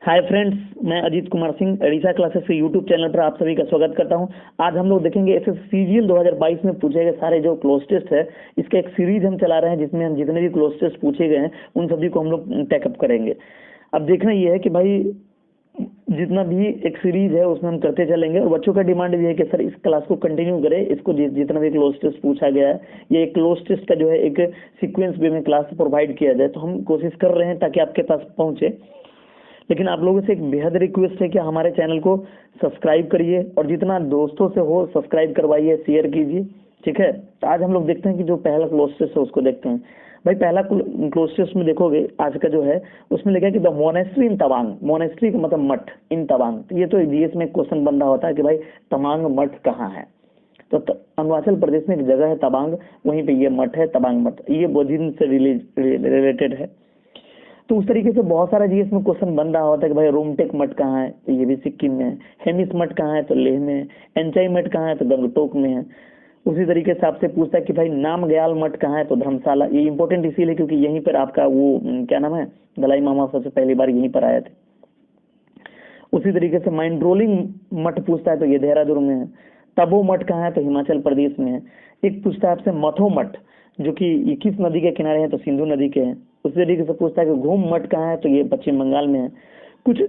Hi friends, मैं Ajit Kumar Singh एडिसा classes के YouTube channel पर आप सभी का स्वागत करता हूं। आज हम लोग देखेंगे एसएससीजीएल 2022 में पूछे गए सारे जो क्लोज टेस्ट है, इसका एक सीरीज हम चला रहे हैं जिसमें हम जितने भी क्लोज टेस्ट पूछे गए हैं उन सभी को हम लोग टेकअप करेंगे। अब देखना ये है कि भाई जितना भी एक सीरीज है उसमें हम करते चलेंगे और बच्चों का डिमांड भी है कि सर इस क्लास को कंटिन्यू करें, इसको जितना भी क्लोज टेस्ट पूछा गया है ये एक क्लोज टेस्ट का जो है एक सीक्वेंस वे में क्लास प्रोवाइड किया जाए, तो हम कोशिश कर रहे हैं ताकि आपके पास पहुंचे। लेकिन आप लोगों से एक बेहद रिक्वेस्ट है कि हमारे चैनल को सब्सक्राइब करिए और जितना दोस्तों से हो सब्सक्राइब करवाइए, शेयर कीजिए, ठीक है। तो आज हम लोग देखते हैं कि जो पहला क्लोज टेस्ट है उसको देखते हैं। भाई पहला क्लोज टेस्ट में देखोगे आज का जो है उसमें लिखा है कि the monastery in Tawang. Monastery का मतलब मठ, इन तवांग। तो ये तो जीएस में क्वेश्चन बन रहा होता है कि भाई तवांग मठ कहाँ है। तो अरुणाचल प्रदेश में एक जगह है तवांग, वहीं पे ये मठ है तवांग मठ। ये बुद्धिज्म से रिलेटेड है। तो उस तरीके से बहुत सारा जीएस में क्वेश्चन बन रहा होता है कि भाई रोमटेक मठ कहाँ है, तो ये भी सिक्किम में है। हेमिस मठ कहाँ है, तो लेह में है। एंचाई मठ कहाँ है, तो गंगटोक में है। उसी तरीके से आपसे पूछता है कि भाई नामग्याल मठ कहाँ है, तो धर्मशाला। ये इंपॉर्टेंट इसीलिए क्योंकि यहीं पर आपका वो क्या नाम है, दलाई मामा सबसे पहली बार यहीं पर आए थे। उसी तरीके से माइंड्रोलिंग मठ पूछता है, तो ये देहरादून में है। तबो मठ कहाँ है, तो हिमाचल प्रदेश में है। एक पूछता है आपसे मथो मठ, जो कि किस नदी के किनारे है, तो सिंधु नदी के हैं। उसी तरीके से पूछता है कि घूम मठ कहाँ है, तो ये पश्चिम बंगाल में है। कुछ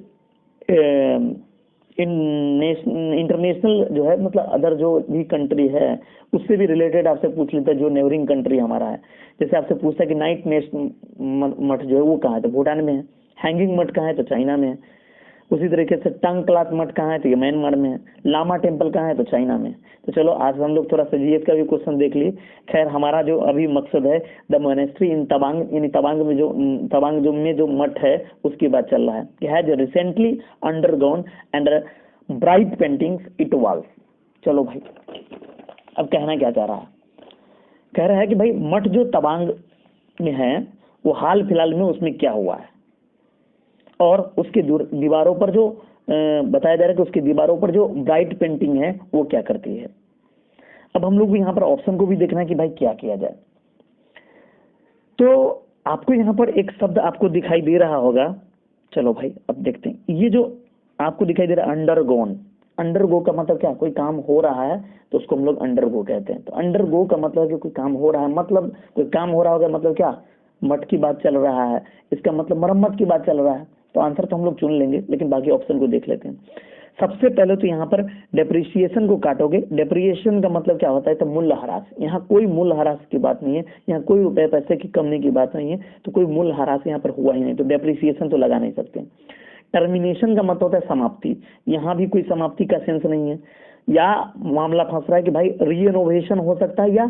इंटरनेशनल जो है मतलब अदर जो भी कंट्री है उससे भी रिलेटेड आपसे पूछ लेता है, जो नेबरिंग कंट्री हमारा है। जैसे आपसे पूछता है कि नाइट मठ जो है वो कहाँ है, तो भूटान में है। हैंगिंग मठ कहाँ है, तो चाइना में है। उसी तरीके से टंग क्लाथ मठ कहाँ है, तो ये म्यांमार में है। लामा टेम्पल कहाँ है, तो चाइना में। तो चलो आज हम लोग थोड़ा सा जीएस का भी क्वेश्चन देख लिए। खैर हमारा जो अभी मकसद है द मोनेस्ट्री इन तवांग, यानी तवांग में जो मठ है उसकी बात चल रहा है कि has recently undergone and bright paintings it walls. चलो भाई अब कहना क्या चाह रहा है, कह रहा है कि भाई मठ जो तवांग में है वो हाल फिलहाल में उसमें क्या हुआ है और उसके दीवारों पर जो बताया जा रहा है कि उसकी दीवारों पर जो ब्राइट पेंटिंग है वो क्या करती है। अब हम लोग भी यहाँ पर ऑप्शन को भी देखना है कि भाई क्या किया जाए। तो आपको यहाँ पर एक शब्द आपको दिखाई दे रहा होगा। चलो भाई अब देखते हैं। ये जो आपको दिखाई दे रहा है अंडरगोन, अंडरगो का मतलब क्या, कोई काम हो रहा है तो उसको हम लोग अंडरगो कहते हैं। तो अंडरगो का मतलब है कि कोई काम हो रहा है, मतलब कोई काम हो रहा होगा, मतलब क्या, मठ की बात चल रहा है, इसका मतलब मरम्मत की बात चल रहा है। तो आंसर तो हम लोग चुन लेंगे, लेकिन बाकी ऑप्शन को देख लेते हैं। सबसे पहले तो यहाँ पर डेप्रिसिएशन को काटोगे। डेप्रिसिएशन का मतलब क्या होता है, तो मूल्य ह्रास। यहाँ कोई मूल्य ह्रास की बात नहीं है, यहाँ कोई रुपए पैसे की कमी की बात नहीं है, तो कोई मूल्य ह्रास यहाँ पर हुआ ही नहीं, तो डेप्रिसिएशन तो लगा नहीं सकते। टर्मिनेशन का मतलब होता है समाप्ति। यहाँ भी कोई समाप्ति का सेंस नहीं है। या मामला फंस रहा है कि भाई रीइनोवेशन हो सकता है या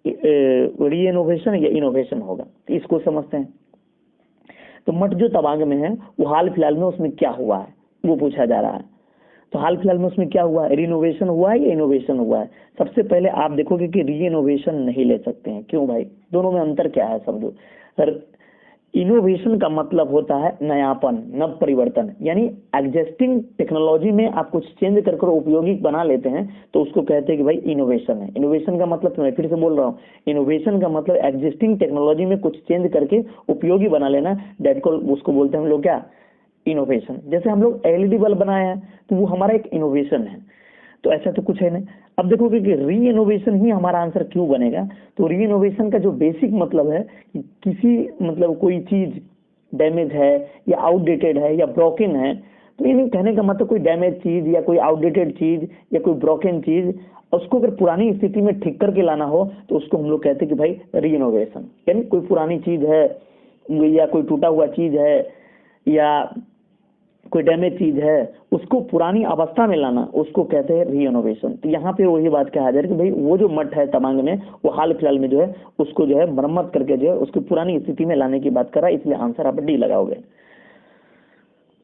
रीइनोवेशन या इनोवेशन होगा, तो इसको समझते हैं। तो मठ जो तवांग में है वो हाल फिलहाल में उसमें क्या हुआ है वो पूछा जा रहा है। तो हाल फिलहाल में उसमें क्या हुआ है, रिनोवेशन हुआ है या इनोवेशन हुआ है। सबसे पहले आप देखोगे कि रीइनोवेशन नहीं ले सकते हैं। क्यों भाई, दोनों में अंतर क्या है समझो। इनोवेशन का मतलब होता है नयापन, नव परिवर्तन, यानी एग्जिस्टिंग टेक्नोलॉजी में आप कुछ चेंज कर उपयोगी बना लेते हैं तो उसको कहते हैं कि भाई इनोवेशन है। इनोवेशन का मतलब, तो मैं फिर से बोल रहा हूँ, इनोवेशन का मतलब एग्जिस्टिंग टेक्नोलॉजी में कुछ चेंज करके उपयोगी बना लेना, दैट को उसको बोलते हैं हम लोग क्या, इनोवेशन। जैसे हम लोग एलईडी बल्ब बनाए हैं तो वो हमारा एक इनोवेशन है। तो ऐसा तो कुछ है नहीं। अब देखोगे कि री इनोवेशन ही हमारा आंसर क्यों बनेगा। तो री इनोवेशन का जो बेसिक मतलब है कि किसी मतलब कोई चीज डैमेज है या आउटडेटेड है या ब्रोकन है, तो ये नहीं कहने का मतलब कोई डैमेज चीज या कोई आउटडेटेड चीज या कोई ब्रोकन चीज, उसको अगर पुरानी स्थिति में ठीक करके लाना हो तो उसको हम लोग कहते हैं कि भाई री इनोवेशन। यानी कोई पुरानी चीज है या कोई टूटा हुआ चीज है या कोई डैमेज चीज है, उसको पुरानी अवस्था में लाना, उसको कहते हैं रीइनोवेशन। तो यहाँ पे वही बात कहा जा रहा है कि भाई वो जो मठ है तवांग में वो हाल फिलहाल में जो है उसको जो है मरम्मत करके जो है उसकी पुरानी स्थिति में लाने की बात कर रहा है, इसलिए आंसर आप डी लगाओगे।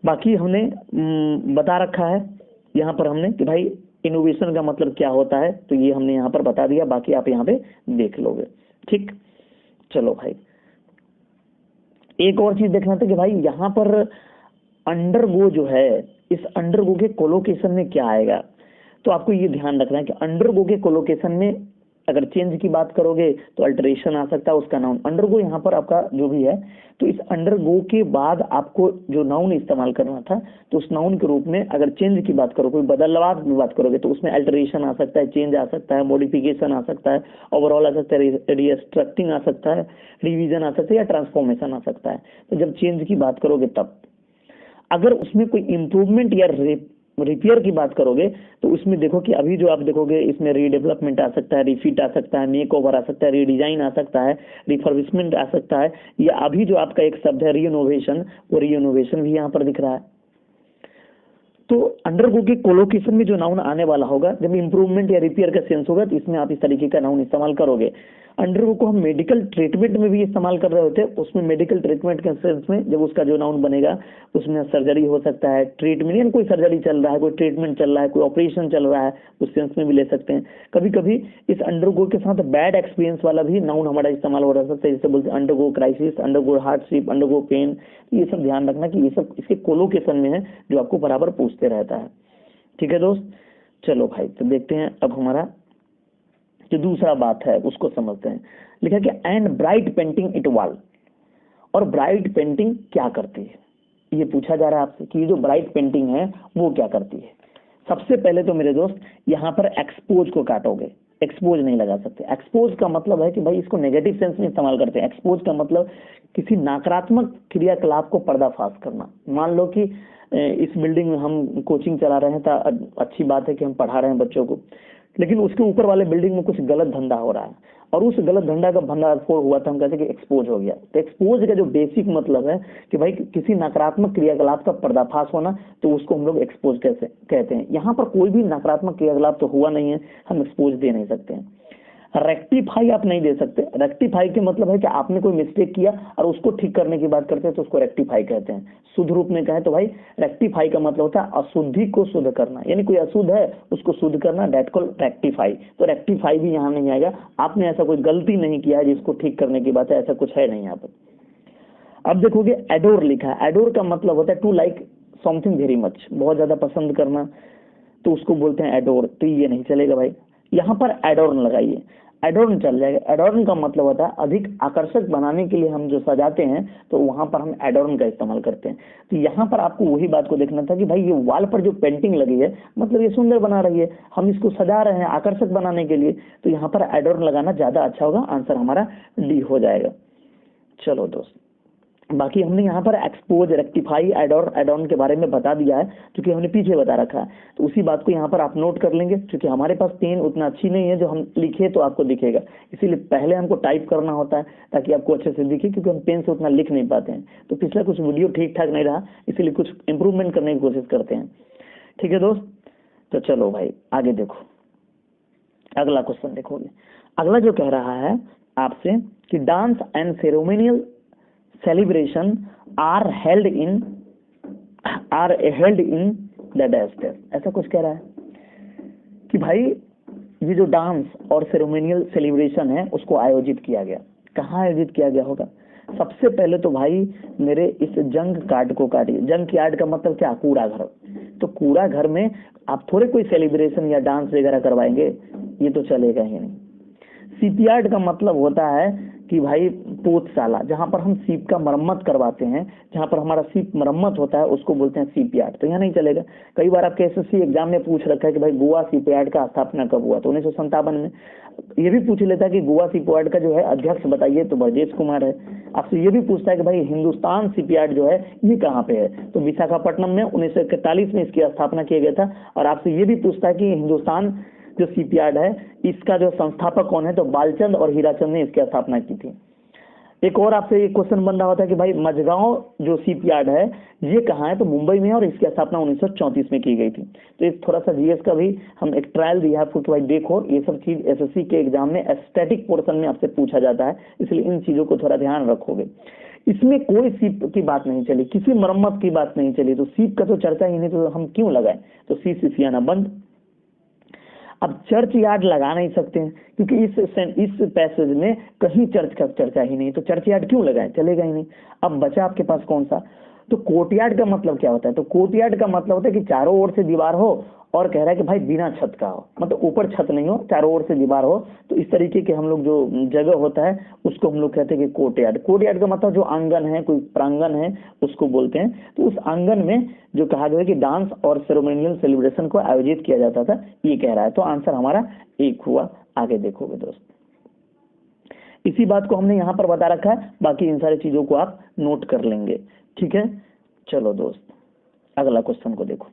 बाकी हमने बता रखा है यहाँ पर हमने कि भाई इनोवेशन का मतलब क्या होता है, तो ये हमने यहाँ पर बता दिया, बाकी आप यहाँ पे देख लोगे। ठीक, चलो भाई एक और चीज देखना था कि भाई यहाँ पर अंडरगो जो है, इस अंडरगो के कोलोकेशन में क्या आएगा। तो आपको ये ध्यान रखना है कि अंडरगो के कोलोकेशन में अगर चेंज की बात करोगे तो अल्टरेशन आ सकता है, उसका नाउन अंडरगो यहाँ पर आपका जो भी है। तो इस अंडरगो के बाद आपको जो नाउन इस्तेमाल करना था, तो उस नाउन के रूप में अगर चेंज की बात करो, कोई बदलाव की बात करोगे, तो उसमें अल्टरेशन आ सकता है, चेंज आ सकता है, मॉडिफिकेशन आ सकता है, ओवरऑल आ सकता है, रिस्ट्रक्टिंग आ सकता है, रिवीजन आ सकता है, या ट्रांसफॉर्मेशन आ सकता है। तो जब चेंज की बात करोगे तब, अगर उसमें कोई इंप्रूवमेंट या रिपेयर की बात करोगे, तो उसमें देखो कि अभी जो आप देखोगे इसमें रीडेवलपमेंट आ सकता है, रिफिट आ सकता है, मेक ओवर आ सकता है, रीडिजाइन आ सकता है, रिफर्बिशमेंट आ सकता है, या अभी जो आपका एक शब्द है रीइनोवेशन, वो रीइनोवेशन भी यहाँ पर दिख रहा है। तो अंडरगो के कोलोकेशन में जो नाउन आने वाला होगा, जब इंप्रूवमेंट या रिपेयर का सेंस होगा, तो इसमें आप इस तरीके का नाउन इस्तेमाल करोगे। अंडरगो को हम मेडिकल ट्रीटमेंट में भी इस्तेमाल कर रहे होते हैं, उसमें मेडिकल ट्रीटमेंट के सेंस में जब उसका जो नाउन बनेगा, उसमें सर्जरी हो सकता है, ट्रीटमेंट, यानी कोई सर्जरी चल रहा है, कोई ट्रीटमेंट चल रहा है, कोई ऑपरेशन चल रहा है, उस सेंस में भी ले सकते हैं। कभी कभी इस अंडरगो के साथ बैड एक्सपीरियंस वाला भी नाउन हमारा इस्तेमाल हो सकता है, जैसे बोलते हैं undergo crisis, undergo hardship, undergo pain. ये सब ध्यान रखना कि ये सब इसके कोलोकेशन में है, जो आपको बराबर पूछते रहता है। ठीक है दोस्त, चलो भाई, तो देखते हैं अब हमारा जो दूसरा बात है उसको समझते हैं। लिखा कि and bright painting it wall, और ब्राइट पेंटिंग क्या करती है, ये पूछा जा रहा है आपसे कि ये जो ब्राइट पेंटिंग है वो क्या करती है। सबसे पहले तो मेरे दोस्त यहाँ पर एक्सपोज को काटोगे, एक्सपोज नहीं लगा सकते। एक्सपोज का मतलब है कि भाई इसको नेगेटिव सेंस में इस्तेमाल करते हैं। एक्सपोज का मतलब किसी नकारात्मक क्रियाकलाप को पर्दाफाश करना। मान लो कि इस बिल्डिंग में हम कोचिंग चला रहे हैं, तो अच्छी बात है कि हम पढ़ा रहे हैं बच्चों को, लेकिन उसके ऊपर वाले बिल्डिंग में कुछ गलत धंधा हो रहा है, और उस गलत धंधा का भंडाफोड़ हुआ, तो हम कहते हैं कि एक्सपोज हो गया। तो एक्सपोज का जो बेसिक मतलब है कि भाई किसी नकारात्मक क्रियाकलाप का पर्दाफाश होना, तो उसको हम लोग एक्सपोज कैसे कहते हैं। यहाँ पर कोई भी नकारात्मक क्रियाकलाप तो हुआ नहीं है, हम एक्सपोज दे नहीं सकते हैं। रेक्टिफाई आप नहीं दे सकते। रेक्टिफाई के मतलब है कि आपने कोई मिस्टेक किया और उसको ठीक करने की बात करते हैं, तो उसको रेक्टिफाई कहते हैं। शुद्ध रूप में कहें तो भाई रेक्टिफाई का मतलब होता है अशुद्धि को शुद्ध करना, यानी कोई अशुद्ध है उसको शुद्ध करना, डेट को रेक्टिफाई। तो रेक्टिफाई भी यहाँ नहीं आएगा, आपने ऐसा कोई गलती नहीं किया है जिसको ठीक करने की बात है, ऐसा कुछ है नहीं यहाँ पर। अब देखोगे एडोर लिखा है। एडोर का मतलब होता है to like something very much, बहुत ज्यादा पसंद करना, तो उसको बोलते हैं एडोर। तो ये नहीं चलेगा भाई, यहाँ पर एडोर्न लगाइए, एडोर्न चल जाएगा। एडोर्न का मतलब होता है अधिक आकर्षक बनाने के लिए हम जो सजाते हैं, तो वहां पर हम एडोर्न का इस्तेमाल करते हैं। तो यहाँ पर आपको वही बात को देखना था कि भाई ये वॉल पर जो पेंटिंग लगी है, मतलब ये सुंदर बना रही है, हम इसको सजा रहे हैं आकर्षक बनाने के लिए, तो यहाँ पर एडोर्न लगाना ज्यादा अच्छा होगा। आंसर हमारा डी हो जाएगा। चलो दोस्त, बाकी हमने यहाँ पर एक्सपोज, रेक्टिफाई, एडॉन के बारे में बता दिया है, क्योंकि हमने पीछे बता रखा है। तो उसी बात को यहाँ पर आप नोट कर लेंगे, क्योंकि हमारे पास पेन उतना अच्छी नहीं है जो हम लिखे तो आपको दिखेगा, इसीलिए पहले हमको टाइप करना होता है ताकि आपको अच्छे से दिखे, क्योंकि हम पेन से उतना लिख नहीं पाते हैं। तो पिछला कुछ वीडियो ठीक ठाक नहीं रहा, इसीलिए कुछ इंप्रूवमेंट करने की कोशिश करते हैं। ठीक है दोस्त, तो चलो भाई आगे देखो, अगला क्वेश्चन देखोगे। अगला जो कह रहा है आपसे कि dance and ceremonial celebration are held in the dash dash, ऐसा कुछ कह रहा है कि भाई ये जो डांस और सेरेमोनियल सेलिब्रेशन है उसको आयोजित किया गया। कहाँ आयोजित किया गया होगा? सबसे पहले तो भाई मेरे इस जंग कार्ड को काटिए। जंग यार्ड का मतलब क्या? कूड़ा घर। तो कूड़ा घर में आप थोड़े कोई सेलिब्रेशन या डांस वगैरह करवाएंगे, ये तो चलेगा ही नहीं। सीपयार्ड का मतलब होता है कि भाई पोतशाला, जहां पर हम सीप का मरम्मत करवाते हैं, जहां पर हमारा सीप मरम्मत होता है, उसको बोलते हैं सीपयार्ड। तो यहाँ नहीं चलेगा। कई बार आपके एसएससी एग्जाम में पूछ रखा है कि भाई गोवा सीपयार्ड का स्थापना कब हुआ, तो 1957 में। ये भी पूछ लेता है कि गोवा सीपयार्ड का जो है अध्यक्ष बताइए, तो ब्रजेश कुमार है। आपसे ये भी पूछता है कि भाई हिंदुस्तान सीपयार्ड जो है ये कहाँ पे है, तो विशाखापट्टनम में 1941 में इसकी स्थापना किया गया था। और आपसे ये भी पूछता है कि हिंदुस्तान जो सीपयार्ड है इसका जो संस्थापक कौन है, तो बालचंद और हीराचंद ने इसकी स्थापना की थी। एक और आपसे एक क्वेश्चन बन रहा होता है कि भाई मझगांव जो सीपयार्ड है ये कहाँ है, तो मुंबई में है, और इसकी स्थापना 1934 में की गई थी। तो एक थोड़ा सा जीएस का भी हम एक ट्रायल दिया आपको कि भाई देखो ये सब चीज एसएससी के एग्जाम में स्टैटिक पोर्शन में आपसे पूछा जाता है, इसलिए इन चीजों को थोड़ा ध्यान रखोगे। इसमें कोई सीप की बात नहीं चली, किसी मरम्मत की बात नहीं चली, तो सीप का तो चर्चा ही नहीं, तो हम क्यों लगाए? तो सी सिसियाना बंद। अब चर्च यार्ड लगा नहीं सकते हैं, क्योंकि इस पैसेज में कहीं चर्च का चर्चा ही नहीं, तो चर्च यार्ड क्यों लगाए? चलेगा ही नहीं। अब बचा आपके पास कौन सा? तो कोर्टयार्ड का मतलब क्या होता है? तो कोर्टयार्ड का मतलब होता है कि चारों ओर से दीवार हो और कह रहा है कि भाई बिना छत का हो, मतलब ऊपर छत नहीं हो, चारों ओर से दीवार हो। तो इस तरीके के हम लोग जो जगह होता है उसको हम लोग कहते हैं कि कोर्टयार्ड। कोर्टयार्ड का मतलब जो आंगन है, कोई प्रांगण है, उसको बोलते हैं। तो उस आंगन में जो कहा गया है कि डांस और सेरेमोनियल सेलिब्रेशन को आयोजित किया जाता था, ये कह रहा है। तो आंसर हमारा एक हुआ। आगे देखोगे दोस्त, इसी बात को हमने यहाँ पर बता रखा है, बाकी इन सारी चीजों को आप नोट कर लेंगे, ठीक है। चलो दोस्त, अगला क्वेश्चन को देखो।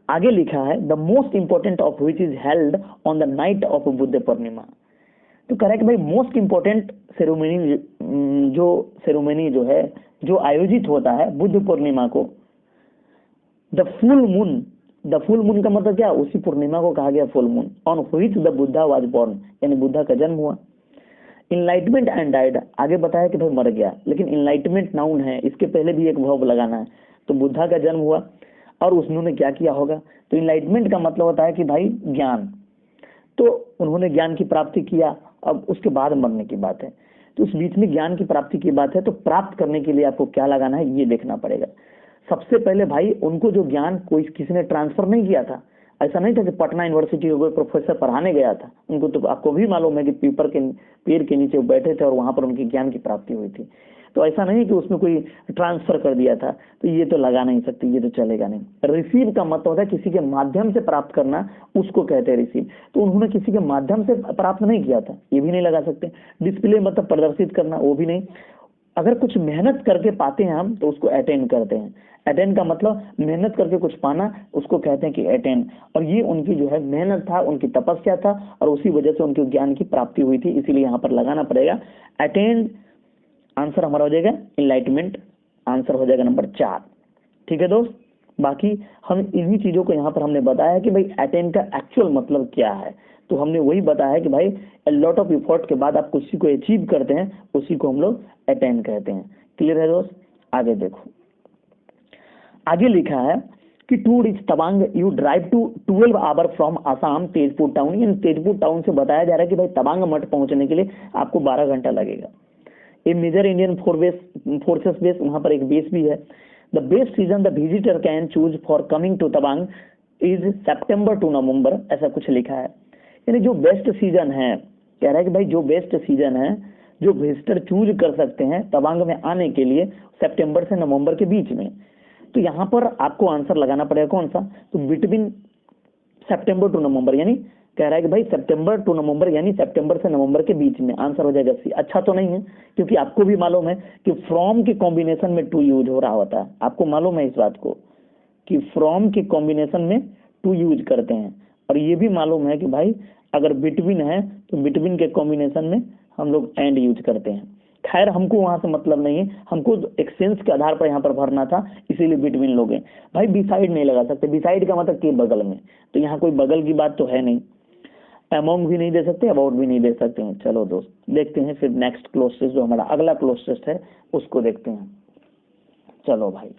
आगे लिखा है the most important of which is held on the night of Buddha Purnima. तो कह रहा है कि भाई मोस्ट इंपोर्टेंट सेरेमनी जो है, जो आयोजित होता है बुद्ध पूर्णिमा को, the full moon. The full moon का मतलब क्या, उसी पूर्णिमा को कहा गया full moon, on which the Buddha was born, यानी बुद्धा का जन्म हुआ। इनलाइटमेंट एंड डाइड, आगे बताया कि भाई मर गया, लेकिन इनलाइटमेंट नाउन है, इसके पहले भी एक वर्ब लगाना है। तो बुद्धा का जन्म हुआ और उन्होंने क्या किया होगा। तो इनलाइटमेंट का मतलब होता है कि भाई ज्ञान, तो उन्होंने ज्ञान की प्राप्ति किया। अब उसके बाद मरने की बात है, तो उस बीच में ज्ञान की प्राप्ति की बात है। तो प्राप्त करने के लिए आपको क्या लगाना है, ये देखना पड़ेगा। सबसे पहले भाई उनको जो ज्ञान कोई किसी ने ट्रांसफर नहीं किया था। ऐसा नहीं था कि पटना यूनिवर्सिटी में कोई प्रोफेसर पढ़ाने गया था उनको, तो आपको भी मालूम है कि पेड़ के नीचे बैठे थे और वहां पर उनकी ज्ञान की प्राप्ति हुई थी। तो ऐसा नहीं कि उसमें कोई ट्रांसफर कर दिया था, तो ये तो लगा नहीं सकते, ये तो चलेगा नहीं। रिसीव का मतलब होता है किसी के माध्यम से प्राप्त करना, उसको कहते हैं रिसीव। तो उन्होंने किसी के माध्यम से प्राप्त नहीं किया था, ये भी नहीं लगा सकते। डिस्प्ले मतलब प्रदर्शित करना, वो भी नहीं। अगर कुछ मेहनत करके पाते हैं हम, तो उसको अटेन करते हैं। अटेन का मतलब मेहनत करके कुछ पाना, उसको कहते हैं कि अटेन। और ये उनकी जो है मेहनत था, उनकी तपस्या था, और उसी वजह से उनके ज्ञान की प्राप्ति हुई थी, इसीलिए यहाँ पर लगाना पड़ेगा अटेन। आंसर हमारा हो जाएगा इनलाइटमेंट, आंसर हो जाएगा नंबर 4, ठीक है दोस्त। बाकी हम इन्हीं चीजों को यहाँ पर हमने बताया कि भाई अटेन का एक्चुअल मतलब क्या है। तो हमने वही बताया कि भाई a lot of effort के बाद आप किसी को अचीव करते हैं, उसी को हम लोग अटेन कहते हैं। क्लियर है दोस्त, आगे देखो। आगे लिखा है कि to reach Tawang you drive to 12 hour from Assam Tezpur town. इन तेजपुर टाउन से बताया जा रहा है कि भाई तवांग मठ पहुंचने के लिए आपको 12 घंटा लगेगा। A major Indian forces base, वहां पर एक बेस भी है। The best season the visitor can choose for coming to Tawang is September to November, ऐसा कुछ लिखा है। यानी जो बेस्ट सीजन है, कह रहा है कि भाई जो बेस्ट सीजन है जो विजिटर चूज कर सकते हैं तवांग में आने के लिए, सितंबर से नवंबर के बीच में। तो यहाँ पर आपको आंसर लगाना पड़ेगा कौन सा, तो बिटवीन सितंबर टू नवंबर, यानी कह रहा है कि भाई सितंबर टू नवंबर, यानी सितंबर से नवंबर के बीच में। आंसर हो जाएगा सी। अच्छा तो नहीं है, क्योंकि आपको भी मालूम है कि फ्रॉम के कॉम्बिनेशन में टू यूज हो रहा होता है। आपको मालूम है इस बात को कि फ्रॉम के कॉम्बिनेशन में टू यूज करते हैं। और ये भी मालूम है कि भाई अगर बिटवीन है तो बिटवीन के कॉम्बिनेशन में हम लोग एंड यूज करते हैं। खैर हमको वहां से मतलब नहीं है, हमको एक सेंस के आधार पर यहाँ पर भरना था, इसीलिए बिटवीन लोगे। भाई बिसाइड नहीं लगा सकते, बिसाइड का मतलब के बगल में, तो यहाँ कोई बगल की बात तो है नहीं। अमोंग भी नहीं दे सकते, अबाउट भी नहीं दे सकते हैं। चलो दोस्त देखते हैं फिर नेक्स्ट क्लोज टेस्ट, जो हमारा अगला क्लोज टेस्ट है उसको देखते हैं। चलो भाई,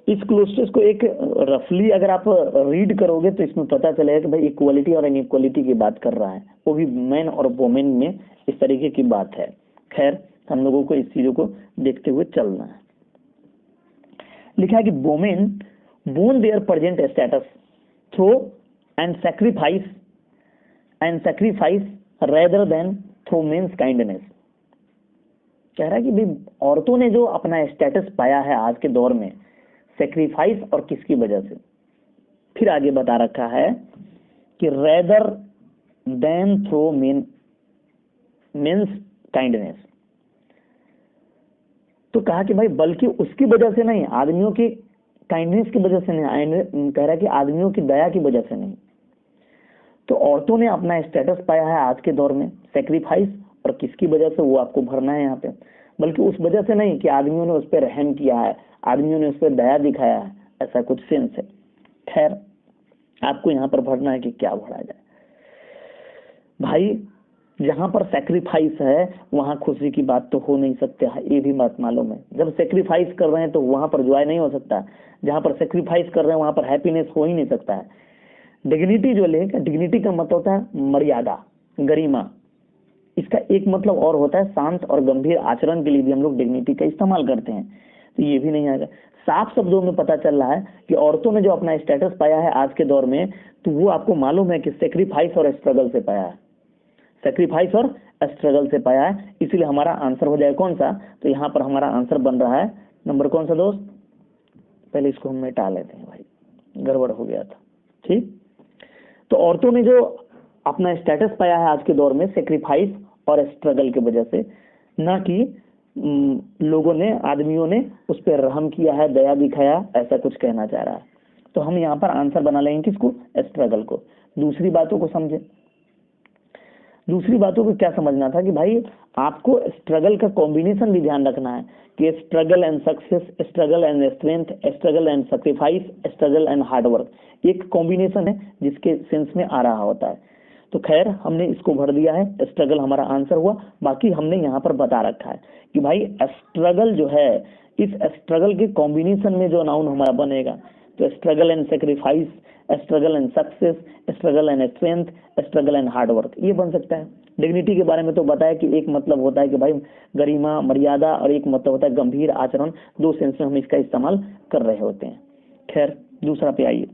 इस क्लोज टेस्ट को एक रफली अगर आप रीड करोगे तो इसमें पता चलेगा कि भाई इक्वालिटी और इनइक्वालिटी की बात कर रहा है, वो भी मैन और वोमेन में, इस तरीके की बात है। खैर हम लोगों को इस चीजों को देखते हुए चलना है। लिखा है कि women bone their present status through and sacrifice rather than through men's kindness. कह रहा है कि भाई औरतों ने जो अपना स्टेटस पाया है आज के दौर में, सेक्रीफाइस और किसकी वजह से। फिर आगे बता रखा है कि rather than through men's kindness. तो कहा कि भाई बल्कि उसकी वजह से नहीं, आदमियों की काइंडनेस की वजह से नहीं, कह रहा है कि आदमियों की दया की वजह से नहीं। तो औरतों ने अपना स्टेटस पाया है आज के दौर में, सेक्रीफाइस और किसकी वजह से वो आपको भरना है यहाँ पे, बल्कि उस वजह से नहीं कि आदमियों ने उस पर रहम किया है, आदमियों ने उस पर दया दिखाया है, ऐसा कुछ सेंस है। खैर आपको यहाँ पर भरना है कि क्या भरा जाए। भाई जहां पर सेक्रीफाइस है वहां खुशी की बात तो हो नहीं सकती है, ये भी बात मालूम है। जब सेक्रीफाइस कर रहे हैं तो वहां पर जॉय नहीं हो सकता, जहां पर सेक्रीफाइस कर रहे हैं वहां पर हैप्पीनेस हो ही नहीं सकता है। डिग्निटी जो लेगा, डिग्निटी का मतलब होता है मर्यादा, गरिमा। इसका एक मतलब और होता है शांत और गंभीर आचरण के लिए भी हम लोग डिग्निटी का इस्तेमाल करते हैं, तो ये भी नहीं आएगा। साफ शब्दों में पता चल रहा है कि औरतों ने जो अपना स्टेटस पाया है आज के दौर में, तो वो आपको मालूम है कि सेक्रीफाइस और स्ट्रगल से पाया है, सेक्रीफाइस और स्ट्रगल से पाया है। इसलिए हमारा आंसर हो जाए कौन सा, तो यहाँ पर हमारा आंसर बन रहा है नंबर कौन सा दोस्त, पहले इसको हम मिटा लेते हैं भाई, गड़बड़ हो गया था। ठीक, तो औरतों ने जो अपना स्टेटस पाया है आज के दौर में सेक्रीफाइस और स्ट्रगल की वजह से, ना कि लोगों ने, आदमियों ने उस पर रहम किया है, दया दिखाया, ऐसा कुछ कहना चाह रहा है। तो हम यहाँ पर आंसर बना लेंगे किसको, स्ट्रगल को। दूसरी बातों को समझे, दूसरी बातों को क्या समझना था कि भाई आपको स्ट्रगल का कॉम्बिनेशन भी ध्यान रखना है कि struggle and success, struggle and strength, struggle and sacrifice, struggle and hard work, एक कॉम्बिनेशन है जिसके सेंस में आ रहा होता है। तो खैर हमने इसको भर दिया है, स्ट्रगल हमारा आंसर हुआ। बाकी हमने यहाँ पर बता रखा है कि भाई स्ट्रगल जो है, इस स्ट्रगल के कॉम्बिनेशन में जो नाउन हमारा बनेगा, तो struggle and sacrifice, struggle and success, struggle and strength, struggle and hard work, ये बन सकता है। डिग्निटी के बारे में तो बताया कि एक मतलब होता है कि भाई गरिमा, मर्यादा, और एक मतलब होता है गंभीर आचरण। दो सेंस में हम इसका इस्तेमाल कर रहे होते हैं। खैर दूसरा पे आइए,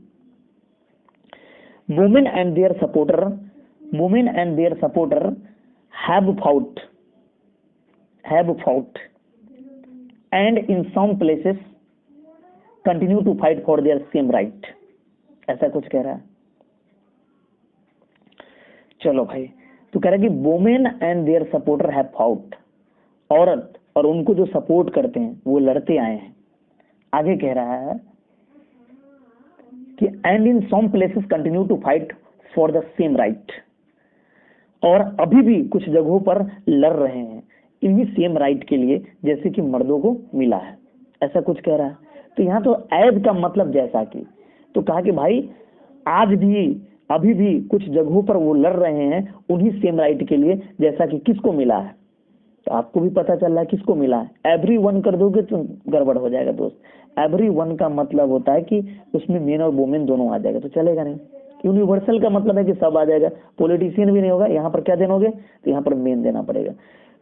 women and their supporter, women and their supporter have fought and in some places continue to fight for their same right, ऐसा कुछ कह रहा है। चलो भाई, तो कह रहा है कि women and their supporter have fought, औरत और उनको जो सपोर्ट करते हैं वो लड़ते आए हैं। आगे कह रहा है कि and in some places continue to fight for the same right, और अभी भी कुछ जगहों पर लड़ रहे हैं इन्हीं सेम राइट के लिए जैसे कि मर्दों को मिला है, ऐसा कुछ कह रहा है। तो यहाँ तो एज का मतलब जैसा कि, तो कहा कि भाई आज भी, अभी भी कुछ जगहों पर वो लड़ रहे हैं उन्हीं सेम राइट के लिए जैसा कि किसको मिला है। तो आपको भी पता चल रहा है किसको मिला है। एवरीवन कर दोगे तो गड़बड़ हो जाएगा दोस्त। एवरीवन का मतलब होता है कि उसमें मेन और वुमेन दोनों आ जाएगा, तो चलेगा नहीं। यूनिवर्सल का मतलब है कि सब आ जाएगा, पॉलिटिशियन भी नहीं होगा। यहाँ पर क्या देनोगे, तो यहाँ पर मेन देना पड़ेगा।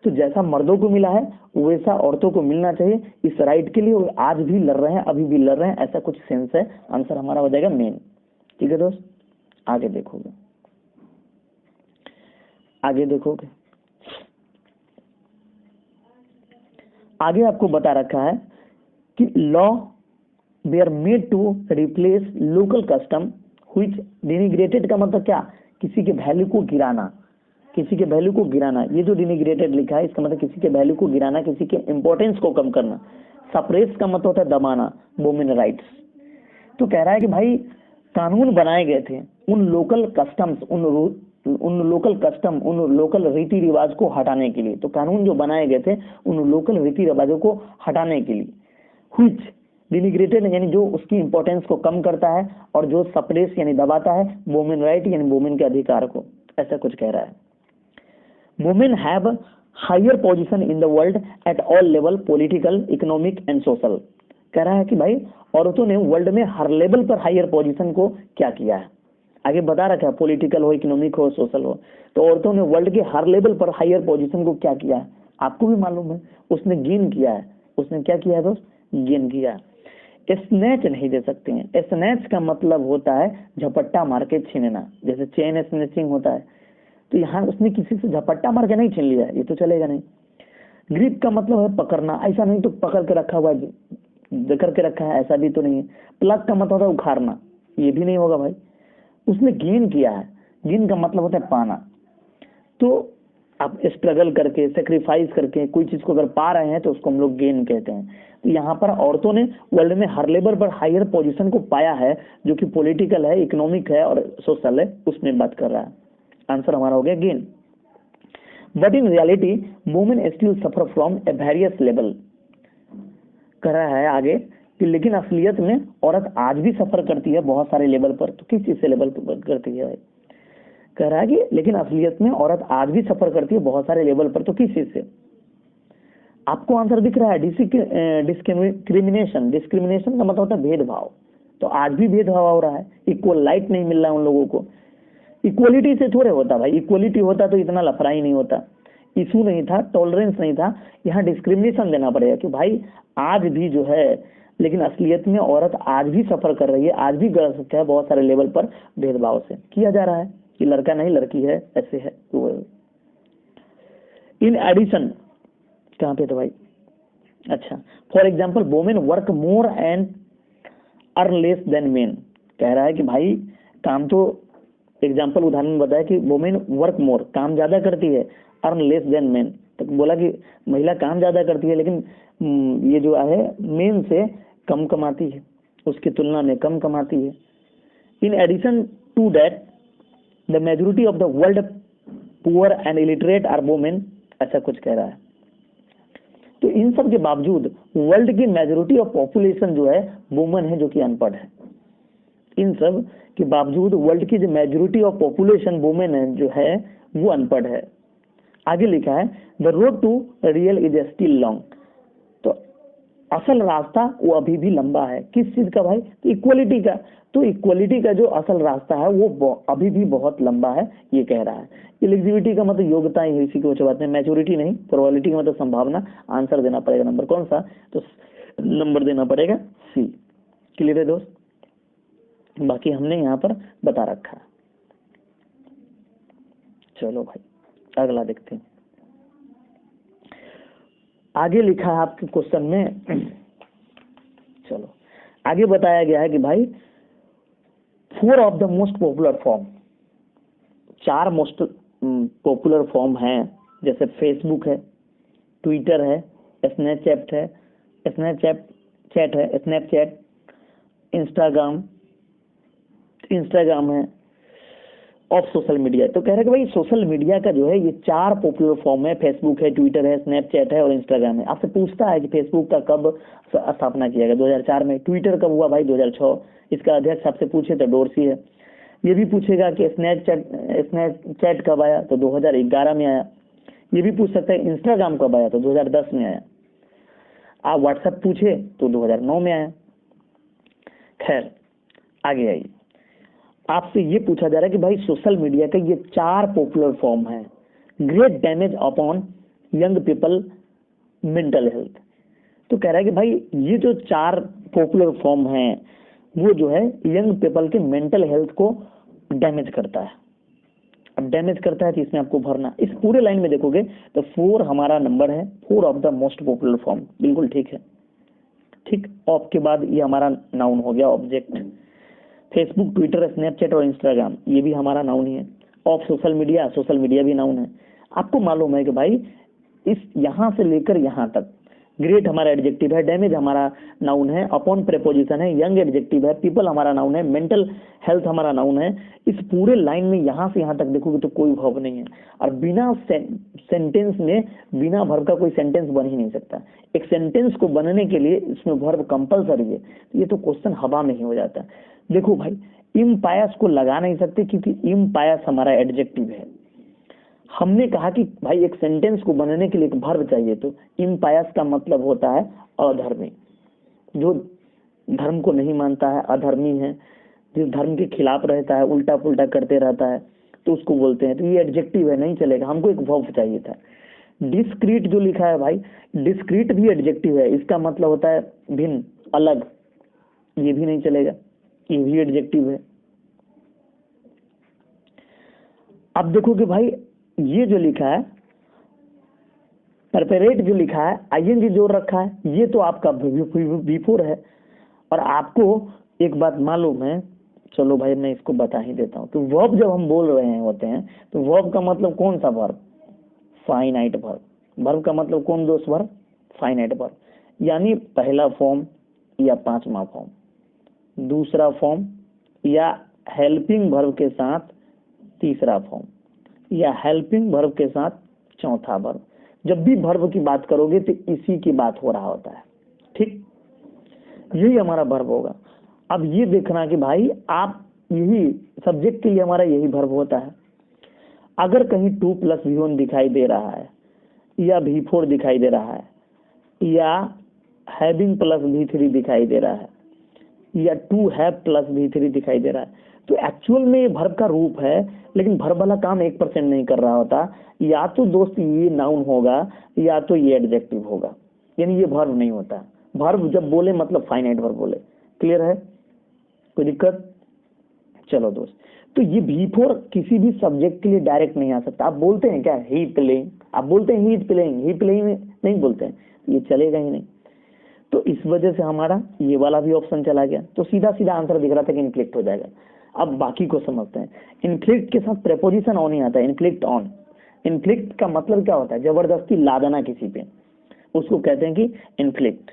तो जैसा मर्दों को मिला है वैसा औरतों को मिलना चाहिए इस राइट के लिए, और आज भी लड़ रहे हैं, अभी भी लड़ रहे हैं, ऐसा कुछ सेंस है। आंसर हमारा हो जाएगा मेन। ठीक है दोस्त, आगे देखोगे, आगे देखोगे, आगे आपको बता रखा है कि law they are made to replace local custom which denigrated, का मतलब क्या, किसी के वैल्यू को गिराना, किसी के वैल्यू को गिराना। ये जो डिनिग्रेटेड लिखा है इसका मतलब किसी के वैल्यू को गिराना, किसी के इंपॉर्टेंस को कम करना। सप्रेस का मतलब होता है दबाना, वुमेन राइट्स। तो कह रहा है कि भाई कानून बनाए गए थे उन लोकल कस्टम्स, उन लोकल रीति रिवाज को हटाने के लिए। तो कानून जो बनाए गए थे उन लोकल रीति रिवाजों को हटाने के लिए, व्हिच डिनिग्रेटेड यानी जो उसकी इंपॉर्टेंस को कम करता है, और जो सप्रेस यानी दबाता है वुमेन राइट यानी वुमेन के अधिकार को, ऐसा कुछ कह रहा है। Women have higher position in the world at all level, political, economic and social. कह रहा है कि भाई औरतों ने वर्ल्ड में हर लेवल पर हायर पोजीशन को क्या किया है, आगे बता रखा है, पॉलिटिकल हो, इकोनॉमिक हो, सोशल हो। तो औरतों ने वर्ल्ड के हर लेवल पर हायर पोजीशन को क्या किया है, आपको भी मालूम है, उसने गेन किया है। उसने क्या किया है दोस्त, गेन किया। स्नैच नहीं दे सकते हैं। स्नैच का मतलब होता है झपट्टा मार के छीनना, जैसे चेन स्नैचिंग होता है। तो यहाँ उसने किसी से झपट्टा मार के नहीं छीन लिया, ये तो चलेगा नहीं। ग्रिप का मतलब है पकड़ना, ऐसा नहीं तो पकड़ के रखा हुआ है, जकड़ के रखा है, ऐसा भी तो नहीं है। प्लग का मतलब होता है उखाड़ना, ये भी नहीं होगा भाई। उसने गेन किया है, गेन का मतलब होता है पाना। तो आप स्ट्रगल करके, सेक्रीफाइस करके कोई चीज को अगर पा रहे हैं तो उसको हम लोग गेन कहते हैं। तो यहाँ पर औरतों ने वर्ल्ड में हर लेवल पर हायर पोजीशन को पाया है, जो कि पॉलिटिकल है, इकोनॉमिक है और सोशल है, उसमें बात कर रहा है। आंसर हमारा हो गया gain. But in reality women still suffer from A various level. कह रहा है आगे कि लेकिन असलियत में औरत आज भी सफर करती है बहुत सारे लेवल पर। तो किस चीज से लेवल पर करती है भाई, कह रहा है कि लेकिन असलियत में औरत आज भी सफर करती है बहुत सारे लेवल पर। तो किस चीज से, आपको आंसर दिख रहा है, डिस्क्रिमिनेशन। डिस्क्रिमिनेशन का मतलब होता है भेदभाव। तो आज भी भेदभाव हो रहा है, इक्वल लाइट नहीं मिल रहा है उन लोगों को। इक्वलिटी से थोड़े होता भाई, इक्वलिटी होता तो इतना लफड़ा ही नहीं होता, इशू नहीं था, टॉलरेंस नहीं था। यहाँ डिस्क्रिमिनेशन देना पड़ेगा कि भाई आज भी जो है लेकिन असलियत में औरत आज भी सफर कर रही है, आज भी ग्रस्त है बहुत सारे लेवल पर भेदभाव से किया जा रहा है कि लड़का नहीं लड़की है, ऐसे है। तो इन एडिशन कहाँ पे तो भाई, अच्छा, for example women work more and earn less than main. कह रहा है कि भाई काम तो, एग्जाम्पल उदाहरण में बताया कि वोमेन वर्क मोर, काम ज्यादा करती है, अर्न लेस देन मेन, तो बोला कि महिला काम ज्यादा करती है लेकिन ये जो है मेन से कम कमाती है, उसकी तुलना में कम कमाती है। In addition to that the majority of the world poor and illiterate are women, ऐसा कुछ कह रहा है। तो इन सब के बावजूद वर्ल्ड की मेजोरिटी ऑफ पॉपुलेशन जो है वुमन है, जो कि अनपढ़ है। इन सब के बावजूद वर्ल्ड की जो मेजोरिटी ऑफ पॉपुलेशन वुमेन है जो है वो अनपढ़ है। आगे लिखा है the road to real is still long, तो असल रास्ता वो अभी भी लंबा है। किस चीज का भाई, इक्वलिटी का। तो इक्वलिटी का जो असल रास्ता है वो अभी भी बहुत लंबा है, ये कह रहा है। एलिजिबिलिटी का मतलब योग्यता ही, इसी की बात है, मैच्योरिटी नहीं। प्रोबेबिलिटी का मतलब संभावना। आंसर देना पड़ेगा नंबर कौन सा, तो नंबर देना पड़ेगा सी। क्लियर है दोस्त, बाकी हमने यहाँ पर बता रखा है। चलो भाई अगला देखते हैं। आगे लिखा है आपके क्वेश्चन में, चलो आगे बताया गया है कि भाई 4 of the most popular form, 4 most popular form हैं, जैसे फेसबुक है, ट्विटर है, स्नैपचैट है, स्नैपचैट, इंस्टाग्राम है, ऑफ सोशल मीडिया। तो कह रहे हैं कि भाई सोशल मीडिया का जो है ये 4 पॉपुलर फॉर्म है, फेसबुक है, ट्विटर है, स्नैपचैट है और इंस्टाग्राम है। आपसे पूछता है कि फेसबुक का कब स्थापना किया गया, 2004 में। ट्विटर कब हुआ भाई, 2006। इसका अध्यक्ष आपसे पूछे तो डोरसी है। ये भी पूछेगा कि स्नैपचैट कब आया, तो 2011 में आया। ये भी पूछ सकता है इंस्टाग्राम कब आया, तो 2010 में आया। आप व्हाट्सएप पूछे तो 2009 में आया। खैर आगे आइए, आपसे ये पूछा जा रहा है कि भाई सोशल मीडिया का ये 4 पॉपुलर फॉर्म है। Great damage upon young people mental health. तो कह रहा है कि भाई ये जो 4 पॉपुलर फॉर्म है वो जो है यंग पीपल के मेंटल हेल्थ को डैमेज करता है। अब डैमेज करता है तो इसमें आपको भरना, इस पूरे लाइन में देखोगे तो 4 हमारा नंबर है, 4 of the most popular form, बिल्कुल ठीक है। ठीक, ऑफ के बाद ये हमारा नाउन हो गया, ऑब्जेक्ट। फेसबुक, ट्विटर, स्नैपचैट और इंस्टाग्राम ये भी हमारा नाउन ही है। ऑफ सोशल मीडिया भी नाउन है। आपको मालूम है कि भाई इस यहां से लेकर यहां तक ग्रेट हमारा एडजेक्टिव है, डैमेज हमारा नाउन है, अपॉन प्रेपोजिशन है, यंग एडजेक्टिव है, पीपल हमारा नाउन है, मेंटल हेल्थ हमारा नाउन है। इस पूरे लाइन में यहां से यहां तक देखोगे तो कोई वर्ब नहीं है, और बिना सेंटेंस में बिना वर्ब का कोई सेंटेंस बन ही नहीं सकता। एक सेंटेंस को बनने के लिए इसमें वर्ब कंपलसरी है, ये तो क्वेश्चन हवा में ही हो जाता है। देखो भाई इम्पायस को लगा नहीं सकते क्योंकि इम्पायस हमारा एडजेक्टिव है। हमने कहा कि भाई एक सेंटेंस को बनने के लिए एक वर्ब चाहिए, तो इम्पायस का मतलब होता है अधर्मी, जो धर्म को नहीं मानता है, अधर्मी है, जो धर्म के खिलाफ रहता है, उल्टा पुल्टा करते रहता है, तो उसको बोलते हैं। तो ये एडजेक्टिव है, नहीं चलेगा, हमको एक वर्ब चाहिए था। डिस्क्रीट जो लिखा है भाई, डिस्क्रीट भी एडजेक्टिव है, इसका मतलब होता है भिन्न, अलग, ये भी नहीं चलेगा, ये भी एडजेक्टिव है। अब देखो कि भाई ये जो लिखा है परपेरेट जो लिखा है, आईएनजी जोड़ रखा है, ये तो आपका बिफोर है। और आपको एक बात मालूम है, चलो भाई मैं इसको बता ही देता हूँ। तो वर्ब जब हम बोल रहे होते हैं तो वर्ब का मतलब कौन सा वर्ब, फाइनाइट वर्ब। वर्ब का मतलब कौन दोस्त, वर्ब फाइनाइट वर्ब, यानी पहला फॉर्म या 5वां फॉर्म, दूसरा फॉर्म या हेल्पिंग वर्ब के साथ तीसरा फॉर्म, या हेल्पिंग वर्ब के साथ चौथा वर्ब। जब भी वर्ब की बात करोगे तो इसी की बात हो रहा होता है। ठीक, यही हमारा वर्ब होगा। अब ये देखना कि भाई आप यही सब्जेक्ट के लिए हमारा यही वर्ब होता है। अगर कहीं 2 + V1 दिखाई दे रहा है, या V4 दिखाई दे रहा है, या हैविंग + V3 दिखाई दे रहा है, या टू हैव + V3 दिखाई दे रहा है, तो एक्चुअल में ये वर्ब का रूप है, लेकिन वर्ब वाला काम 1% नहीं कर रहा होता। या तो दोस्त ये नाउन होगा या तो ये एडजेक्टिव होगा, यानी ये वर्ब नहीं होता। वर्ब जब बोले मतलब फाइनाइट वर्ब बोले। क्लियर है, कोई दिक्कत? चलो दोस्त, तो ये V4 किसी भी सब्जेक्ट के लिए डायरेक्ट नहीं आ सकता। आप बोलते हैं क्या ही प्लेइंग, आप बोलते हैं ही प्लेइंग नहीं बोलते हैं, ये चलेगा ही नहीं। तो इस वजह से हमारा ये वाला भी ऑप्शन चला गया। तो सीधा सीधा आंसर दिख रहा था कि इन्फ्लिक्ट हो जाएगा। अब बाकी को समझते हैं। इन्फ्लिक्ट के साथ प्रेपोजिशन ऑन ही आता है, इन्फ्लिक्ट ऑन। इन्फ्लिक्ट का मतलब क्या होता है? जबरदस्ती ला देना किसी पे, उसको कहते हैं कि इन्फ्लिक्ट।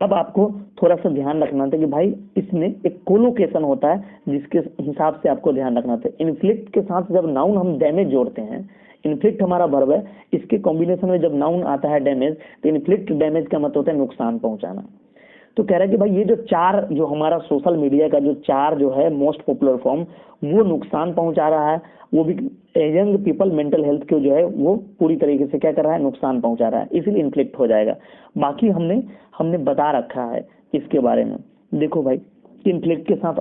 अब आपको थोड़ा सा ध्यान रखना था कि भाई इसमें एक कोलोकेशन होता है जिसके हिसाब से आपको ध्यान रखना था। इन्फ्लिक्ट के साथ जब नाउन हम डैमेज जोड़ते हैं, इन्फ्लिक्ट हमारा वर्ब है, इसके कॉम्बिनेशन में जब नाउन आता है डैमेज, तो इन्फ्लिक्ट डैमेज का मतलब होता है नुकसान पहुंचाना। तो कह रहा है कि भाई ये जो चार जो हमारा सोशल मीडिया का जो चार जो है मोस्ट पॉपुलर फॉर्म, वो नुकसान पहुंचा रहा है, वो भी यंग पीपल मेंटल हेल्थ को जो है वो पूरी तरीके से क्या कर रहा है? नुकसान पहुंचा रहा है, इसीलिए इन्फ्लिक्ट हो जाएगा। बाकी हमने बता रखा है इसके बारे में। देखो भाई, इन्फ्लिक्ट के साथ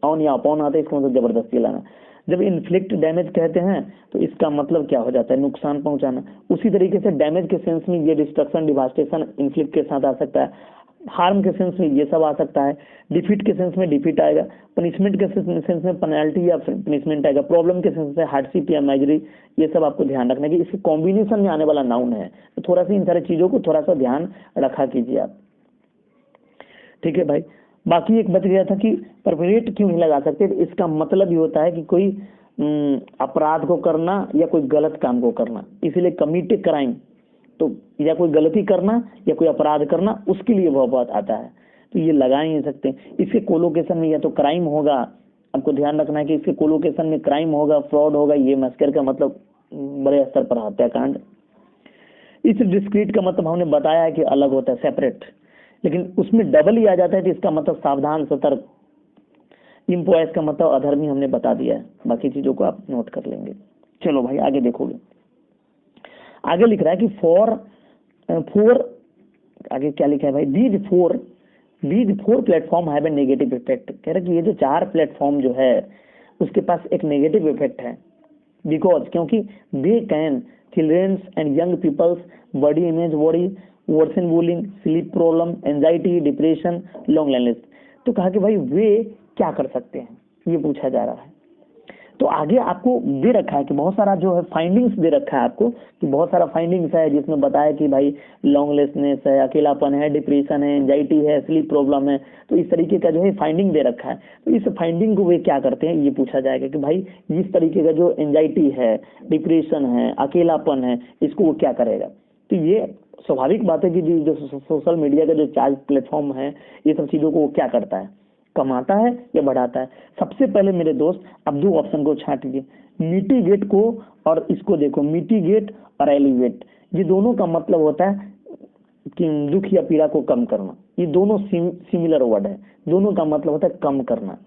ऑन या अपॉन आता है, इसका मतलब जबरदस्ती लाना। जब इन्फ्लिक्ट डैमेज कहते हैं तो इसका मतलब क्या हो जाता है? नुकसान पहुंचाना। उसी तरीके से डैमेज के सेंस में ये डिस्ट्रक्शन डिवास्टेशन इन्फ्लिक्ट के साथ आ सकता है, हार्म के सेंस में ये सब आ सकता है, डिफीट के सेंस में डिफीट आएगा, पनिशमेंट के सेंस में पेनल्टी या पनिशमेंट आएगा, प्रॉब्लम के सेंस में हार्डशिप या मैजरी। ये सब आपको ध्यान रखना है कि इसके कॉम्बिनेशन में आने वाला नाउन है। तो थोड़ा सा इन सारी चीजों को थोड़ा सा ध्यान रखा कीजिए आप, ठीक है भाई। बाकी एक बच गया था कि परपेट्रेट क्यों नहीं लगा सकते। इसका मतलब ये होता है कि कोई अपराध को करना या कोई गलत काम को करना, इसीलिए कमिट क्राइम, तो या कोई गलती करना या कोई अपराध करना, उसके लिए वह बात आता है, तो ये लगा ही नहीं सकते। इसके कोलोकेशन में या तो क्राइम होगा, आपको ध्यान रखना है कि इसके कोलोकेशन में क्राइम होगा, फ्रॉड होगा, ये मस्कर का मतलब बड़े स्तर पर हत्याकांड। इस डिस्क्रीट का मतलब हमने बताया है कि अलग होता है, सेपरेट, लेकिन उसमें डबल ही आ जाता है तो इसका मतलब सावधान सतर्क। इम्पोइस का मतलब अधर्मी हमने बता दिया है, बाकी चीजों को आप नोट कर लेंगे। चलो भाई आगे देखोगे, आगे लिख रहा है कि फोर आगे क्या लिखा है भाई, these four platform have a negative effect. कह रहा है कि ये जो चार प्लेटफॉर्म जो है उसके पास एक नेगेटिव इफेक्ट है, बिकॉज क्योंकि they can children's and young people's body image version bullying, sleep problem, anxiety, depression, long loneliness. तो कहा कि भाई वे क्या कर सकते हैं, ये पूछा जा रहा है। तो आगे आपको दे रखा है कि बहुत सारा जो है फाइंडिंग्स दे रखा है आपको, कि बहुत सारा फाइंडिंग्स है जिसमें बताया कि भाई लॉन्गलेसनेस है, अकेलापन है, डिप्रेशन है, एंजाइटी है, स्लीप प्रॉब्लम है। तो इस तरीके का जो है फाइंडिंग दे रखा है। तो इस फाइंडिंग को वे क्या करते हैं, ये पूछा जाएगा कि भाई इस तरीके का जो एंजाइटी है, डिप्रेशन है, अकेलापन है, इसको वो क्या करेगा। तो ये स्वाभाविक बात है कि जो सोशल मीडिया का जो चार्ज प्लेटफॉर्म है, ये सब चीजों को वो क्या करता है, कमाता है या बढ़ाता है। सबसे पहले मेरे दोस्त अब दो ऑप्शन को छांट लीजिए, मिटिगेट को और इसको देखो, मिटिगेट और एलिवेट, ये दोनों का मतलब होता है कि दुख या पीड़ा को कम करना। ये दोनों सिमिलर वर्ड है, दोनों का मतलब होता है कम करना।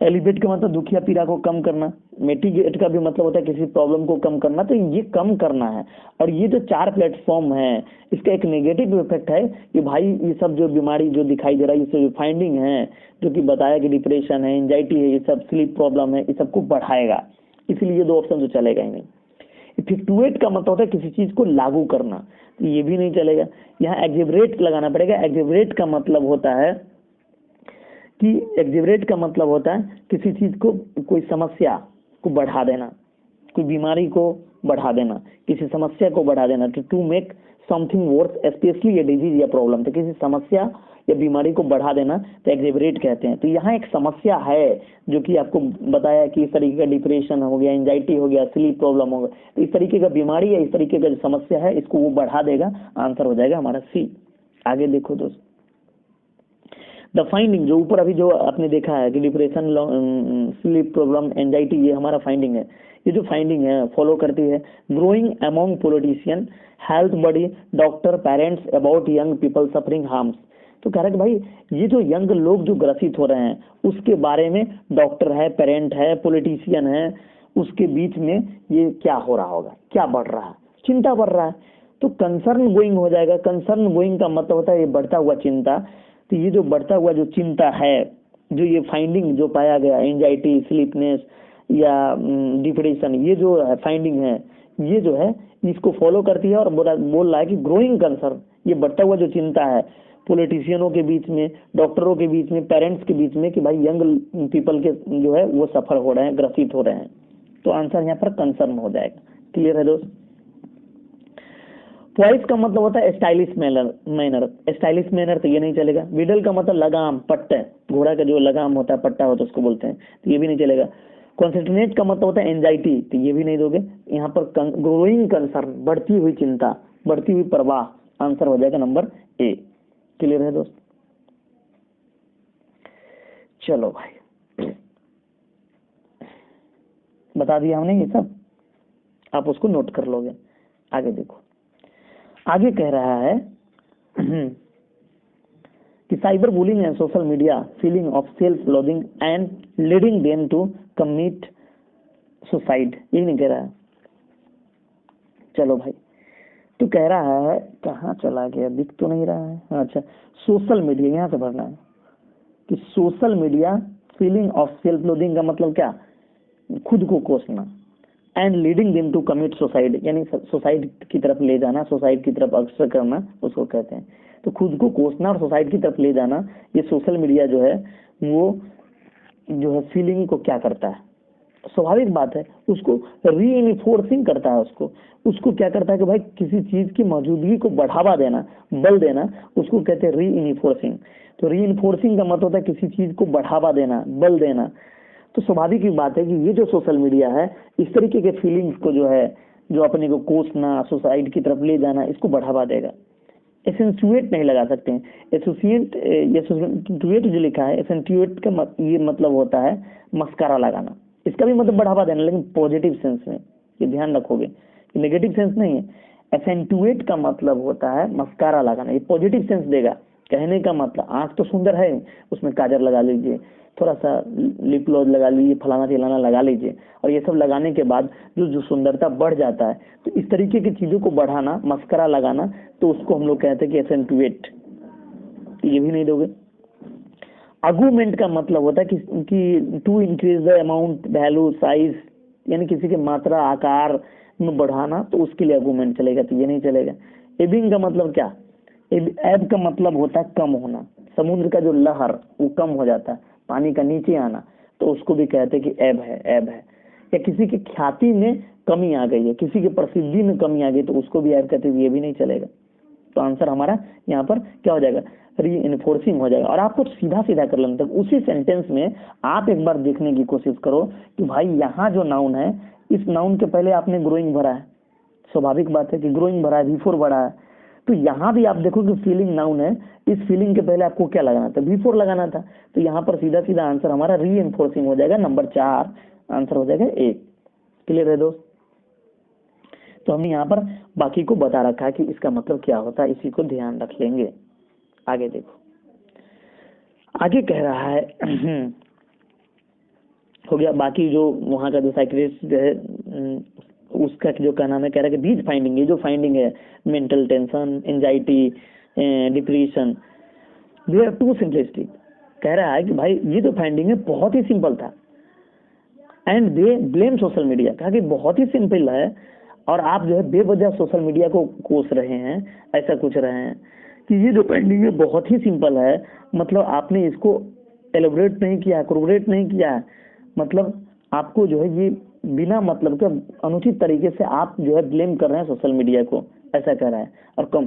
एलिवेट का मतलब दुख या पीड़ा को कम करना, मिटिगेट का भी मतलब होता है किसी प्रॉब्लम को कम करना। तो ये कम करना है। और ये जो चार प्लेटफॉर्म है इसका एक नेगेटिव इफेक्ट है कि भाई ये सब जो बीमारी जो दिखाई दे रहा है, ये जो फाइंडिंग है जो कि बताया कि डिप्रेशन है, एंजाइटी है, ये सब स्लीप प्रॉब्लम है, ये सबको बढ़ाएगा। इसलिए ये दो ऑप्शन तो चलेगा ही नहीं। इफेक्टुएट का मतलब होता है किसी चीज को लागू करना, तो ये भी नहीं चलेगा। यहाँ एक्जिवरेट लगाना पड़ेगा। एक्जिवरेट का मतलब होता है कि एक्जिवरेट का मतलब होता है किसी चीज को, कोई समस्या को बढ़ा देना, कोई बीमारी को बढ़ा देना, किसी समस्या को बढ़ा देना। To make something worse specially a disease या प्रॉब्लम, तो किसी समस्या या बीमारी को बढ़ा देना तो एक्जिवरेट कहते हैं। तो यहाँ एक समस्या है जो कि आपको बताया कि इस तरीके का डिप्रेशन हो गया, एंजाइटी हो गया, स्लीप प्रॉब्लम हो गया, तो इस तरीके का बीमारी या इस तरीके का जो समस्या है इसको वो बढ़ा देगा। आंसर हो जाएगा हमारा सी। आगे देखो दोस्त, द फाइंडिंग जो ऊपर अभी जो आपने देखा है कि डिप्रेशन, स्लीप प्रॉब्लम, एंजाइटी, ये हमारा फाइंडिंग है। ये जो फाइंडिंग है फॉलो करती है growing among politician, health body, doctor, parents about young people suffering harms. तो कह रहा है कि भाई ये जो यंग लोग जो ग्रसित हो रहे हैं उसके बारे में डॉक्टर है, पेरेंट है, पॉलिटिशियन है, उसके बीच में ये क्या हो रहा होगा, क्या बढ़ रहा है, चिंता बढ़ रहा है। तो कंसर्न गोइंग हो जाएगा। कंसर्न गोइंग का मतलब होता है ये बढ़ता हुआ चिंता। तो ये जो बढ़ता हुआ जो चिंता है, जो ये फाइंडिंग जो पाया गया, एंजाइटी, स्लीपनेस या डिप्रेशन, ये जो फाइंडिंग है ये जो है इसको फॉलो करती है और बोल रहा है कि ग्रोइंग कंसर्न, ये बढ़ता हुआ जो चिंता है पॉलिटिशियनों के बीच में, डॉक्टरों के बीच में, पेरेंट्स के बीच में कि भाई यंग पीपल के जो है वो सफर हो रहे हैं, ग्रसित हो रहे हैं। तो आंसर यहाँ पर कंसर्न हो जाएगा। क्लियर है दोस्त? पॉइस का मतलब होता है स्टाइलिश मैनर, स्टाइलिश मैनर तो ये नहीं चलेगा। विडल का मतलब लगाम, पट्टे, घोड़ा का जो लगाम होता है, पट्टा होता है उसको बोलते हैं, तो ये भी नहीं चलेगा। कॉन्सेंट्रेट का मतलब होता है एंजाइटी, तो ये भी नहीं दोगे। यहाँ पर ग्रोइंग कंसर्न, बढ़ती हुई चिंता, बढ़ती हुई परवाह, आंसर हो जाएगा नंबर ए। क्लियर है दोस्त? चलो भाई, बता दिया हमने ये सब, आप उसको नोट कर लोगे। आगे देखो, आगे कह रहा है कि cyber bullying and social media feeling of self loathing and leading them to commit suicide, ये नहीं कह रहा है। चलो भाई, तो कह रहा है, कहाँ चला गया, दिख तो नहीं रहा है। अच्छा, सोशल मीडिया, यहाँ से भरना है कि social media feeling of self loathing का मतलब क्या, खुद को कोसना, and leading them to commit suicide, यानी सुसाइड की तरफ ले जाना, सुसाइड की तरफ अग्रसर करना उसको कहते हैं। तो खुद को कोसना और सुसाइड की तरफ ले जाना, ये सोशल मीडिया जो है वो जो है फीलिंग को क्या करता है, स्वाभाविक बात है, उसको रीइंफोर्सिंग करता है। उसको क्या करता है कि भाई किसी चीज की मौजूदगी को बढ़ावा देना, बल देना, उसको कहते हैं रीइंफोर्सिंग। तो रीइंफोर्सिंग का मतलब होता है किसी चीज को बढ़ावा देना, बल देना। तो स्वाभाविक ही बात है कि ये जो सोशल मीडिया है इस तरीके के फीलिंग्स को जो है, जो अपने को कोसना, सुसाइड की तरफ ले जाना, इसको बढ़ावा देगा। एसेंचुएट नहीं लगा सकते हैं, एसेंचुएट जो लिखा है, एसेंचुएट का ये मतलब होता है मस्कारा लगाना, इसका भी मतलब बढ़ावा देना, लेकिन पॉजिटिव सेंस में, ये ध्यान रखोगे, नेगेटिव सेंस नहीं है। एसेंटुएट का मतलब होता है मस्कारा लगाना, ये पॉजिटिव सेंस देगा। कहने का मतलब आंख तो सुंदर है, उसमें काजल लगा लीजिए, थोड़ा सा लिप ग्लॉस लगा लीजिए, फलाना चिलाना लगा लीजिए, और ये सब लगाने के बाद जो सुंदरता बढ़ जाता है। तो इस तरीके की चीजों को बढ़ाना, मस्करा लगाना, तो उसको हम लोग कहते हैं कि एसेंटुएट। ये भी नहीं दोगे। आर्गुमेंट का मतलब होता है कि to increase the amount, value, size, यानी किसी की मात्रा, आकार में बढ़ाना, तो उसके लिए आर्गुमेंट चलेगा, तो ये नहीं चलेगा। एबिंग का मतलब क्या, एब का मतलब होता है कम होना, समुद्र का जो लहर वो कम हो जाता है, पानी का नीचे आना, तो उसको भी कहते हैं कि एब है, एब है। या किसी की ख्याति में कमी आ गई है, किसी की प्रसिद्धि में कमी आ गई, तो उसको भी एब कहते हैं, ये भी नहीं चलेगा। तो आंसर हमारा यहाँ पर क्या हो जाएगा, रीइंफोर्सिंग हो जाएगा। और आपको सीधा सीधा कर लेना, तक उसी सेंटेंस में आप एक बार देखने की कोशिश करो कि भाई यहाँ जो नाउन है, इस नाउन के पहले आपने ग्रोइंग भरा है, स्वाभाविक बात है कि ग्रोइंग भरा है, बिफोर भरा है। तो यहाँ भी आप देखो कि फीलिंग नाउन है, इस फीलिंग के पहले आपको क्या लगाना था, बिफोर लगाना था। तो यहाँ पर सीधा सीधा आंसर हमारा रीइंफोर्सिंग हो जाएगा, नंबर 4 आंसर हो जाएगा ए। क्लियर है दोस्त? तो हमने यहाँ पर बाकी को बता रखा है कि इसका मतलब क्या होता है, इसी को ध्यान रख लेंगे। आगे देखो, आगे कह रहा है हो गया बाकी जो वहाँ का जो साइकिलिस्ट है उसका जो क्या नाम है, कह रहा है कि दीज फाइंडिंग, ये जो फाइंडिंग है, mental tension, anxiety, depression, they are too simplistic. कह रहा है कि भाई ये जो फाइंडिंग है बहुत ही सिंपल था, and they blame social media, कहा कि बहुत ही सिंपल है और आप जो है बेवजह सोशल मीडिया को कोस रहे हैं, ऐसा कुछ रहे हैं कि ये जो फाइंडिंग है बहुत ही सिंपल है, मतलब आपने इसको एलोबरेट नहीं किया, कोरिलेट नहीं किया, मतलब आपको जो है ये बिना मतलब के अनुचित तरीके से आप जो है ब्लेम कर रहे हैं सोशल मीडिया को, ऐसा कह रहा है। और कम,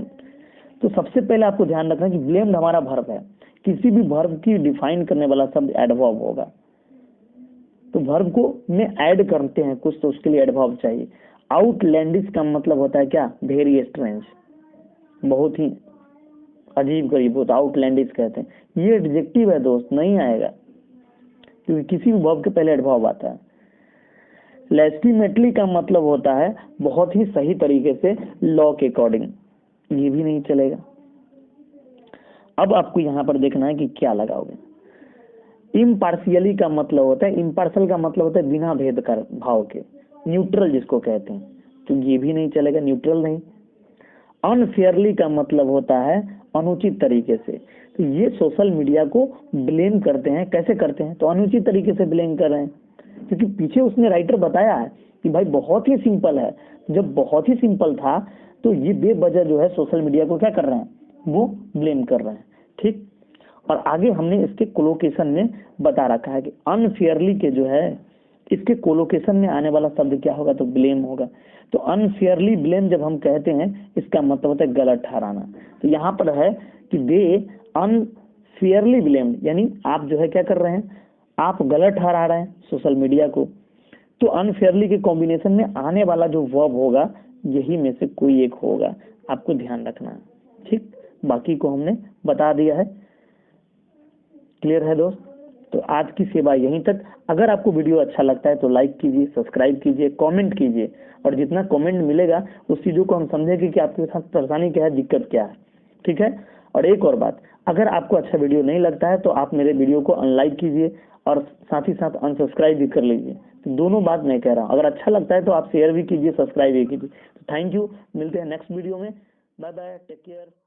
तो सबसे पहले आपको ध्यान रखना कि ब्लेम्ड हमारा वर्ब है, किसी भी वर्ब की डिफाइन करने वाला शब्द एडवर्ब होगा। तो वर्ब को में ऐड करते हैं कुछ, तो उसके लिए एडवर्ब चाहिए। आउटलैंडिश का मतलब होता है क्या, वेरी स्ट्रेंज, बहुत ही अजीब गरीब होता, आउटलैंडिश कहते हैं। ये एडजेक्टिव है दोस्त, नहीं आएगा क्योंकि किसी भी वर्ब के पहले एडवर्ब आता है। लेस्टिमेटली का मतलब होता है बहुत ही सही तरीके से, लॉ के अकॉर्डिंग, ये भी नहीं चलेगा। अब आपको यहाँ पर देखना है कि क्या लगाओगे। इम्पार्शियली का मतलब होता है, इम्पार्शियल का मतलब होता है बिना भेद कर भाव के, न्यूट्रल जिसको कहते हैं, तो ये भी नहीं चलेगा, न्यूट्रल नहीं। अनफेयरली का मतलब होता है अनुचित तरीके से, तो ये सोशल मीडिया को ब्लेम करते हैं, कैसे करते हैं, तो अनुचित तरीके से ब्लेम कर रहे हैं, क्योंकि पीछे उसने राइटर बताया है कि भाई बहुत ही सिंपल है। जब बहुत ही सिंपल था तो ये बेवजह जो है सोशल मीडिया को क्या कर रहे हैं, वो ब्लेम कर रहे हैं। ठीक, और आगे हमने इसके कोलोकेशन में बता रखा है कि अनफेयरली के जो है इसके कोलोकेशन में आने वाला शब्द क्या होगा, तो ब्लेम होगा। तो अनफेयरली ब्लेम जब हम कहते हैं इसका मतलब होता है गलत ठहराना। तो यहाँ पर है कि दे अनफेयरली ब्लेम, यानी आप जो है क्या कर रहे हैं, आप गलत ठहरा रहे हैं सोशल मीडिया को। तो अनफेयरली के कॉम्बिनेशन में आने वाला जो वर्ब होगा यही में से कोई एक होगा, आपको ध्यान रखना है। ठीक, बाकी को हमने बता दिया है। क्लियर है दोस्त? तो आज की सेवा यहीं तक। अगर आपको वीडियो अच्छा लगता है तो लाइक कीजिए, सब्सक्राइब कीजिए, कमेंट कीजिए, और जितना कमेंट मिलेगा उस चीजों को हम समझेंगे कि आपके साथ परेशानी क्या है, दिक्कत क्या है। ठीक है, और एक और बात, अगर आपको अच्छा वीडियो नहीं लगता है तो आप मेरे वीडियो को अनलाइक कीजिए और साथ ही साथ अनसब्सक्राइब भी कर लीजिए। तो दोनों बात मैं कह रहा हूँ, अगर अच्छा लगता है तो आप शेयर भी कीजिए, सब्सक्राइब भी कीजिए। तो थैंक यू, मिलते हैं नेक्स्ट वीडियो में। Bye bye, take care.